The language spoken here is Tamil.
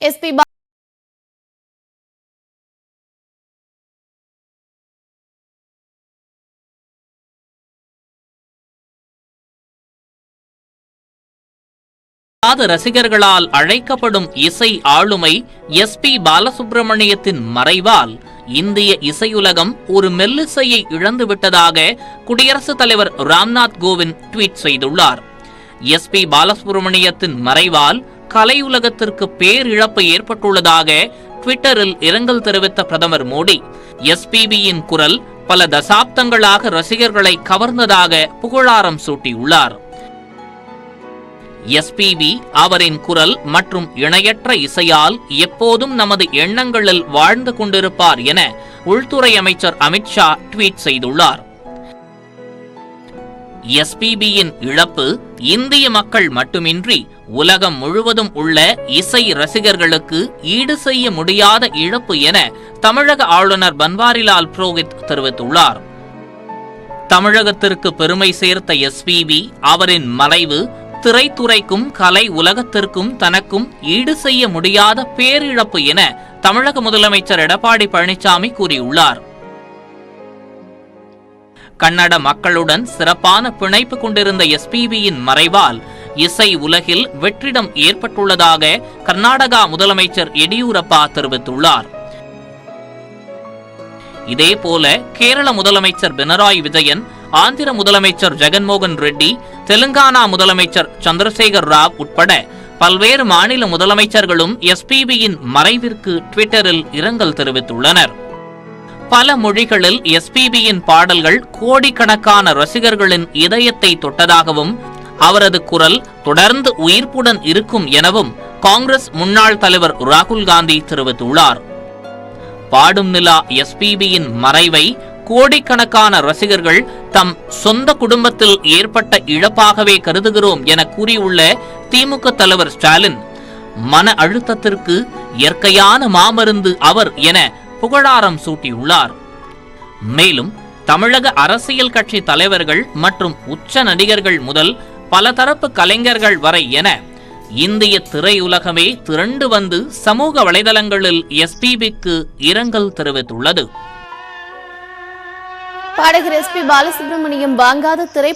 எஸ்பி ரசிகர்களால் அழைக்கப்படும் இசை ஆளுமை எஸ்பி பாலசுப்ரமணியத்தின் மறைவால் இந்திய இசையுலகம் ஒரு மெல்லிசையை இழந்துவிட்டதாக குடியரசுத் தலைவர் ராம்நாத் கோவிந்த் ட்வீட் செய்துள்ளார். எஸ்பி பாலசுப்ரமணியத்தின் மறைவால் கலையுலகத்திற்கு பேரிழப்பு ஏற்பட்டுள்ளதாக ட்விட்டரில் இரங்கல் தெரிவித்த பிரதமர் மோடி, எஸ்பிபியின் குரல் பல தசாப்தங்களாக ரசிகர்களை கவர்ந்ததாக புகழாரம் சூட்டியுள்ளார். எஸ்பிபி அவரின் குரல் மற்றும் இணையற்ற இசையால் எப்போதும் நமது எண்ணங்களில் வாழ்ந்து கொண்டிருப்பார் என உள்துறை அமைச்சர் அமித்ஷா ட்வீட் செய்துள்ளார். எஸ்பிபியின் இழப்பு இந்திய மக்கள் மட்டுமின்றி உலகம் முழுவதும் உள்ள இசை ரசிகர்களுக்கு ஈடு செய்ய முடியாத இழப்பு என தமிழக ஆளுநர் பன்வாரிலால் புரோஹித் தெரிவித்துள்ளார். தமிழகத்திற்கு பெருமை சேர்த்த எஸ்பிபி அவரின் மறைவு திரைத்துறைக்கும் கலை உலகத்திற்கும் தனக்கும் ஈடு செய்ய முடியாத பேரிழப்பு என தமிழக முதலமைச்சர் எடப்பாடி பழனிசாமி கூறியுள்ளார். கன்னட மக்களுடன் சிறப்பான பிணைப்பு கொண்டிருந்த எஸ்பிபியின் மறைவால் இசை உலகில் வெற்றிடம் ஏற்பட்டுள்ளதாக கர்நாடகா முதலமைச்சர் எடியூரப்பா தெரிவித்துள்ளார். இதேபோல கேரள முதலமைச்சர் பினராயி விஜயன், ஆந்திர முதலமைச்சர் ஜெகன்மோகன் ரெட்டி, தெலுங்கானா முதலமைச்சர் சந்திரசேகர் ராவ் உட்பட பல்வேறு மாநில முதலமைச்சர்களும் எஸ்பிபியின் மறைவிற்கு ட்விட்டரில் இரங்கல் தெரிவித்துள்ளனர். பல மொழிகளில் எஸ்பிபியின் பாடல்கள் கோடிக்கணக்கான ரசிகர்களின் இதயத்தை தொட்டதாகவும் அவரது குரல் தொடர்ந்து உயிர்ப்புடன் இருக்கும் எனவும் காங்கிரஸ் முன்னாள் தலைவர் ராகுல் காந்தி தெரிவித்துள்ளார். பாடும் நிலா எஸ்பிபியின் மறைவை கோடிக்கணக்கான ரசிகர்கள் தம் சொந்த குடும்பத்தில் ஏற்பட்ட இழப்பாகவே கருதுகிறோம் என கூறியுள்ள திமுக தலைவர் ஸ்டாலின், மன அழுத்தத்திற்கு இயற்கையான மாமருந்து அவர் என புகழாரம் சூட்டியுள்ளார். மேலும் தமிழக அரசியல் கட்சி தலைவர்கள் மற்றும் உச்ச நடிகர்கள் முதல் பலதரப்பு கலைஞர்கள் வரை என இந்திய திரையுலகமே திரண்டு வந்து சமூக வலைதளங்களில் எஸ்பிபிக்கு இரங்கல் தெரிவித்துள்ளது. பாடகர் எஸ்பி பாலசுப்ரமணியம் வாங்காத திரை